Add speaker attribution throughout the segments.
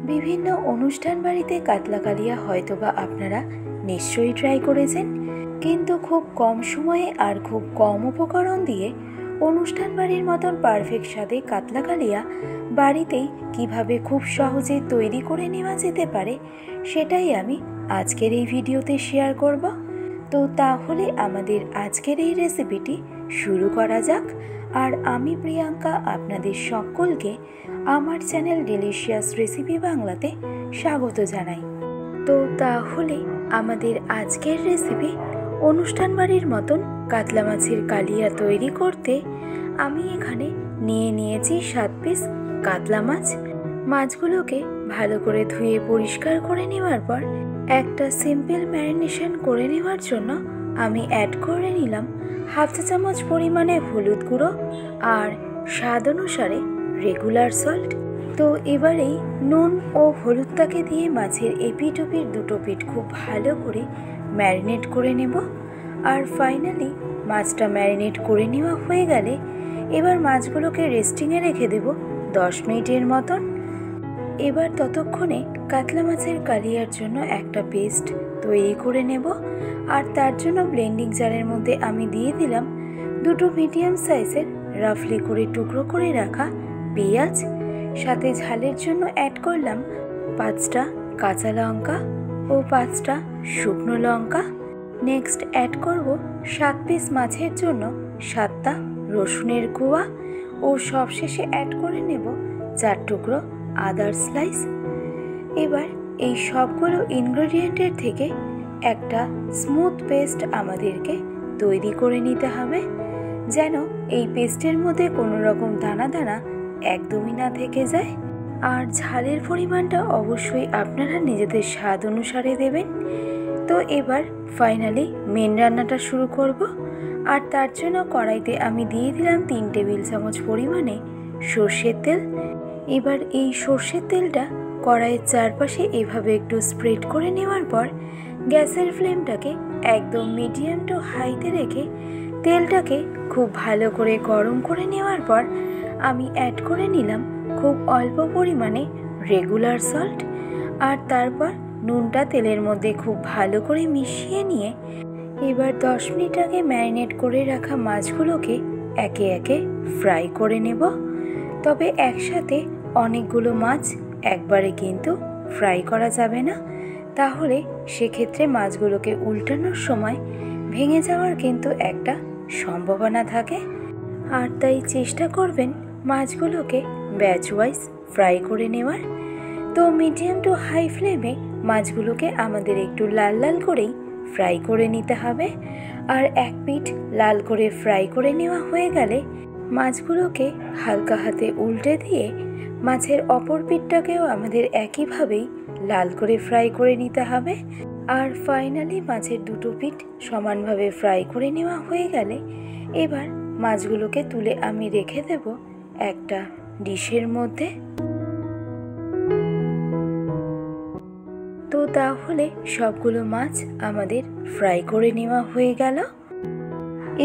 Speaker 1: বিভিন্ন অনুষ্ঠান বাড়িতে কাতলা কালিয়া হয়তোবা আপনারা নিশ্চয়ই ট্রাই করেছেন, কিন্তু খুব কম সময়ে আর খুব কম উপকরণ দিয়ে অনুষ্ঠান বাড়ির মতন পারফেক্ট স্বাদে কাতলা কালিয়া বাড়িতেই কিভাবে খুব সহজে তৈরি করে নেওয়া যেতে পারে সেটাই আমি আজকের এই ভিডিওতে শেয়ার করব। তো তাহলে আমাদের আজকের এই রেসিপিটি শুরু করা যাক। আর আমি প্রিয়াঙ্কা আপনাদের সকলকে আমার চ্যানেল ডিলিশিয়াস রেসিপি বাংলাতে স্বাগত জানাই। তো তাহলে আমাদের আজকের রেসিপি অনুষ্ঠান বাড়ির মতন কাতলা মাছের কালিয়া তৈরি করতে আমি এখানে নিয়েছি 7 পিস কাতলা মাছ। মাছগুলোকে ভালো করে ধুয়ে পরিষ্কার করে নেওয়ার পর একটা সিম্পল ম্যারিনেশন করে নেওয়ার জন্য আমি অ্যাড করে নিলাম হাফ চা চামচ পরিমাণে হলুদ গুঁড়ো আর স্বাদ অনুসারে রেগুলার সল্ট। তো এবারেই নুন ও হলুদটাকে দিয়ে মাছের এপিট ওপিট দুটো পিঠ খুব ভালো করে ম্যারিনেট করে নেব। আর ফাইনালি মাছটা ম্যারিনেট করে নেওয়া হয়ে গেলে এবার মাছগুলোকে রেস্টিংয়ে রেখে দেব 10 মিনিটের মতন। এবার ততক্ষণে কাতলা মাছের কালিয়ার জন্য একটা পেস্ট তৈরি করে নেব। আর তার জন্য ব্লেন্ডিং জারের মধ্যে আমি দিয়ে দিলাম দুটো মিডিয়াম সাইজের রাফলি করে টুকরো করে রাখা পেঁয়াজ, সাথে ঝালের জন্য অ্যাড করলাম 5টা কাঁচা লঙ্কা ও 5টা শুকনো লঙ্কা। নেক্সট অ্যাড করব 7 পিস মাছের জন্য 7টা রসুনের কোয়া ও সবশেষে অ্যাড করে নেব 4 টুকরো আদার স্লাইস। এবার এই সবগুলো ইনগ্রেডিয়েন্টের থেকে একটা স্মুথ পেস্ট আমাদেরকে তৈরি করে নিতে হবে, যেন এই পেস্টের মধ্যে কোনো রকম দানা দানা একদমই না থেকে যায়। আর ঝালের পরিমাণটা অবশ্যই আপনারা নিজেদের স্বাদ অনুসারে দেবেন। তো এবার ফাইনালি মেন রান্নাটা শুরু করব। আর তার জন্য কড়াইতে আমি দিয়ে দিলাম 3 টেবিল চামচ পরিমাণে সর্ষের তেল। এবার এই সর্ষের তেলটা কড়াইয়ের চারপাশে এভাবে একটু স্প্রেড করে নেওয়ার পর গ্যাসের ফ্লেমটাকে একদম মিডিয়াম টু হাইতে রেখে তেলটাকে খুব ভালো করে গরম করে নেওয়ার পর আমি অ্যাড করে নিলাম খুব অল্প পরিমাণে রেগুলার সল্ট। আর তারপর নুনটা তেলের মধ্যে খুব ভালো করে মিশিয়ে নিয়ে এবার 10 মিনিট আগে ম্যারিনেট করে রাখা মাছগুলোকে একে একে ফ্রাই করে নেব। তবে একসাথে অনেকগুলো মাছ একবারে কিন্তু ফ্রাই করা যাবে না, তাহলে সেক্ষেত্রে মাছগুলোকে উল্টানোর সময় ভেঙে যাওয়ার কিন্তু একটা সম্ভাবনা থাকে। আর তাই চেষ্টা করবেন মাছগুলোকে ব্যাচ ওয়াইজ ফ্রাই করে নেওয়ার। তো মিডিয়াম টু হাই ফ্লেমে মাছগুলোকে আমাদের একটু লাল লাল করেই ফ্রাই করে নিতে হবে। আর এক পিঠ লাল করে ফ্রাই করে নেওয়া হয়ে গেলে মাছগুলোকে হালকা হাতে উল্টে দিয়ে মাছের অপর পিঠটাকেও আমাদের একইভাবেই লাল করে ফ্রাই করে নিতে হবে। আর ফাইনালি মাছের দুটো পিঠ সমানভাবে ফ্রাই করে নেওয়া হয়ে গেলে এবার মাছগুলোকে তুলে আমি রেখে দেব একটা ডিশের মধ্যে। তো তাহলে সবগুলো মাছ আমাদের ফ্রাই করে নেওয়া হয়ে গেল।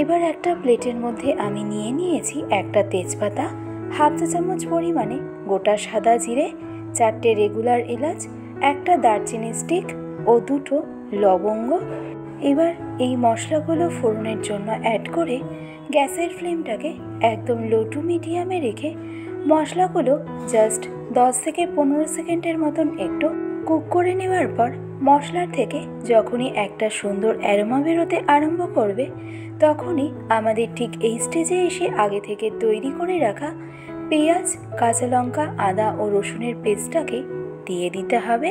Speaker 1: এবার একটা প্লেটের মধ্যে আমি নিয়েছি একটা তেজপাতা, হাফ চা চামচ পরিমাণে গোটা সাদা জিরে, 4টে রেগুলার এলাচ, একটা দারচিনি স্টিক ও 2টো লবঙ্গ। এবার এই মশলাগুলো ফোড়নের জন্য অ্যাড করে গ্যাসের ফ্লেমটাকে একদম লো টু মিডিয়ামে রেখে মশলাগুলো জাস্ট 10 থেকে 15 সেকেন্ডের মতন একটু কুক করে নেওয়ার পর মশলার থেকে যখনই একটা সুন্দর অ্যারোমা বেরোতে আরম্ভ করবে তখনই আমাদের ঠিক এই স্টেজে এসে আগে থেকে তৈরি করে রাখা পেঁয়াজ, কাঁচা লঙ্কা, আদা ও রসুনের পেস্টটাকে দিয়ে দিতে হবে।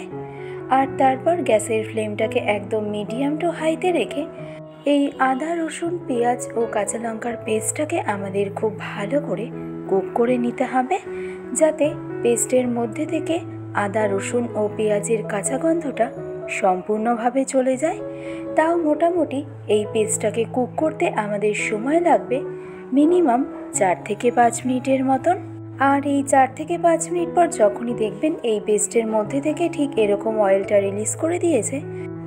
Speaker 1: আর তারপর গ্যাসের ফ্লেমটাকে একদম মিডিয়াম টু হাইতে রেখে এই আদা, রসুন, পেঁয়াজ ও কাঁচা লঙ্কার পেস্টটাকে আমাদের খুব ভালো করে কুক করে নিতে হবে, যাতে পেস্টের মধ্যে থেকে আদা, রসুন ও পেঁয়াজের কাঁচা গন্ধটা সম্পূর্ণভাবে চলে যায়। তাও মোটামুটি এই পেস্টটাকে কুক করতে আমাদের সময় লাগবে মিনিমাম 4 থেকে 5 মিনিটের মতন। আর এই 4 থেকে 5 মিনিট পর যখনই দেখবেন এই পেস্টের মধ্যে থেকে ঠিক এরকম অয়েলটা রিলিজ করে দিয়েছে,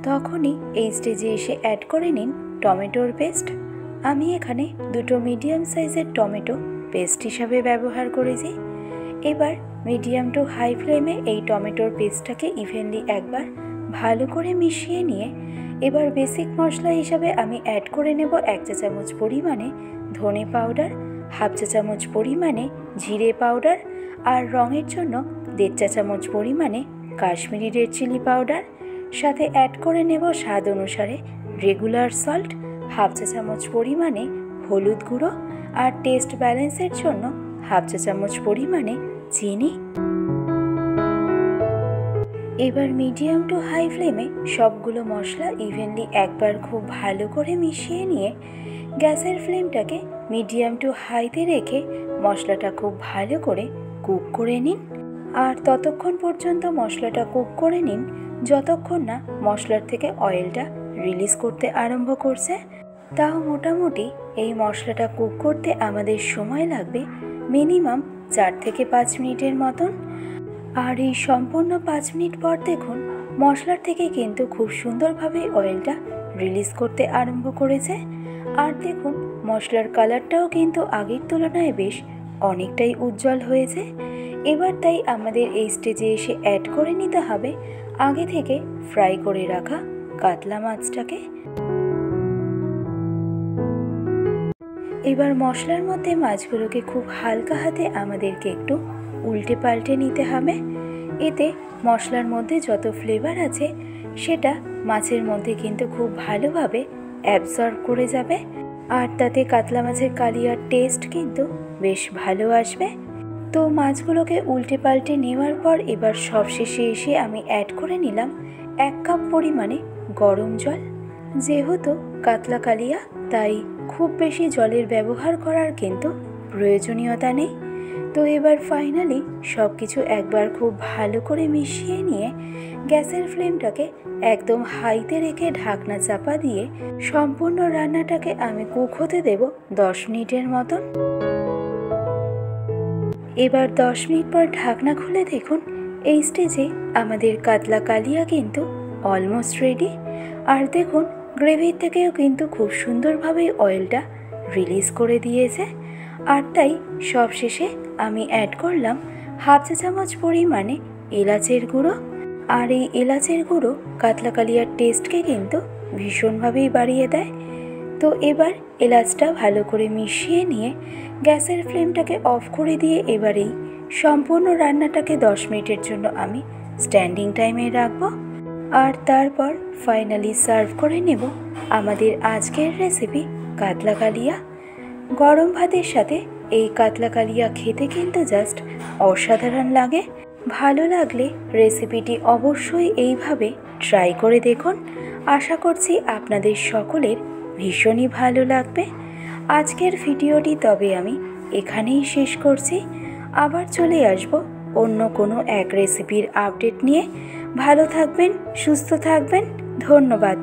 Speaker 1: তখনই এই স্টেজে এসে অ্যাড করে নিন টমেটোর পেস্ট। আমি এখানে 2টো মিডিয়াম সাইজের টমেটো পেস্ট হিসাবে ব্যবহার করেছি। এবার মিডিয়াম টু হাই ফ্লেমে এই টমেটোর পেস্টটাকে ইভেনলি একবার ভালো করে মিশিয়ে নিয়ে এবার বেসিক মশলা হিসাবে আমি অ্যাড করে নেব 1 চা চামচ পরিমাণে ধনে পাউডার, হাফ চা চামচ পরিমাণে জিরে পাউডার আর রঙের জন্য 1.5 চা চামচ পরিমাণে কাশ্মীরি রেড চিলি পাউডার। সাথে অ্যাড করে নেব স্বাদ অনুসারে রেগুলার সল্ট, হাফ চা চামচ পরিমাণে হলুদ গুঁড়ো আর টেস্ট ব্যালেন্সের জন্য হাফ চা চামচ পরিমাণে চিনি। এবার মিডিয়াম টু হাই ফ্লেমে সবগুলো মশলা ইভেনলি একবার খুব ভালো করে মিশিয়ে নিয়ে গ্যাসের ফ্লেমটাকে মিডিয়াম টু হাইতে রেখে মশলাটা খুব ভালো করে কুক করে নিন। আর ততক্ষণ পর্যন্ত মশলাটা কুক করে নিন যতক্ষণ না মশলার থেকে অয়েলটা রিলিজ করতে আরম্ভ করছে। তাও মোটামুটি এই মশলাটা কুক করতে আমাদের সময় লাগবে মিনিমাম 4 থেকে 5 মিনিটের মতন। আর এই সম্পূর্ণ 5 মিনিট পর দেখুন মশলার থেকে কিন্তু খুব সুন্দরভাবে অয়েলটা রিলিজ করতে আরম্ভ করেছে। আর দেখুন মশলার কালারটাও কিন্তু আগের তুলনায় বেশ অনেকটাই উজ্জ্বল হয়েছে। এবার তাই আমাদের এই স্টেজে এসে অ্যাড করে নিতে হবে আগে থেকে ফ্রাই করে রাখা কাতলা মাছটাকে। এবার মশলার মধ্যে মাছগুলোকে খুব হালকা হাতে আমাদেরকে একটু উল্টে পাল্টে নিতে হবে। এতে মশলার মধ্যে যত ফ্লেভার আছে সেটা মাছের মধ্যে কিন্তু খুব ভালোভাবে অ্যাবজর্ব করে যাবে। আর তাতে কাতলা মাছের কালিয়ার টেস্ট কিন্তু বেশ ভালো আসবে। তো মাছগুলোকে উল্টে পাল্টে নেওয়ার পর এবার সবশেষে এসে আমি অ্যাড করে নিলাম 1 কাপ পরিমাণে গরম জল। যেহেতু কাতলা কালিয়া তাই খুব বেশি জলের ব্যবহার করার কিন্তু প্রয়োজনীয়তা নেই। তো এবার ফাইনালি সব কিছু একবার খুব ভালো করে মিশিয়ে নিয়ে গ্যাসের ফ্লেমটাকে একদম হাইতে রেখে ঢাকনা চাপা দিয়ে সম্পূর্ণ রান্নাটাকে আমি কুক হতে দেব 10 মিনিটের মতন। এবার 10 মিনিট পর ঢাকনা খুলে দেখুন এই স্টেজে আমাদের কাতলা কালিয়া কিন্তু অলমোস্ট রেডি। আর দেখুন গ্রেভির থেকেও কিন্তু খুব সুন্দরভাবে অয়েলটা রিলিজ করে দিয়েছে। আর তাই সবশেষে আমি অ্যাড করলাম হাফ চা চামচ পরিমাণে এলাচের গুঁড়ো। আর এই এলাচের গুঁড়ো কাতলা কালিয়ার টেস্টকে কিন্তু ভীষণভাবেই বাড়িয়ে দেয়। তো এবার এলাচটা ভালো করে মিশিয়ে নিয়ে গ্যাসের ফ্লেমটাকে অফ করে দিয়ে এবারেই সম্পূর্ণ রান্নাটাকে 10 মিনিটের জন্য আমি স্ট্যান্ডিং টাইমে রাখবো। আর তারপর ফাইনালি সার্ভ করে নেব আমাদের আজকের রেসিপি কাতলা কালিয়া। গরম ভাতের সাথে এই কাতলা কালিয়া খেতে কিন্তু জাস্ট অসাধারণ লাগে। ভালো লাগলে রেসিপিটি অবশ্যই এইভাবে ট্রাই করে দেখুন। আশা করছি আপনাদের সকলের ভীষণই ভালো লাগবে। আজকের ভিডিওটি তবে আমি এখানেই শেষ করছি। আবার চলে আসব অন্য কোনো এক রেসিপির আপডেট নিয়ে। ভালো থাকবেন, সুস্থ থাকবেন। ধন্যবাদ।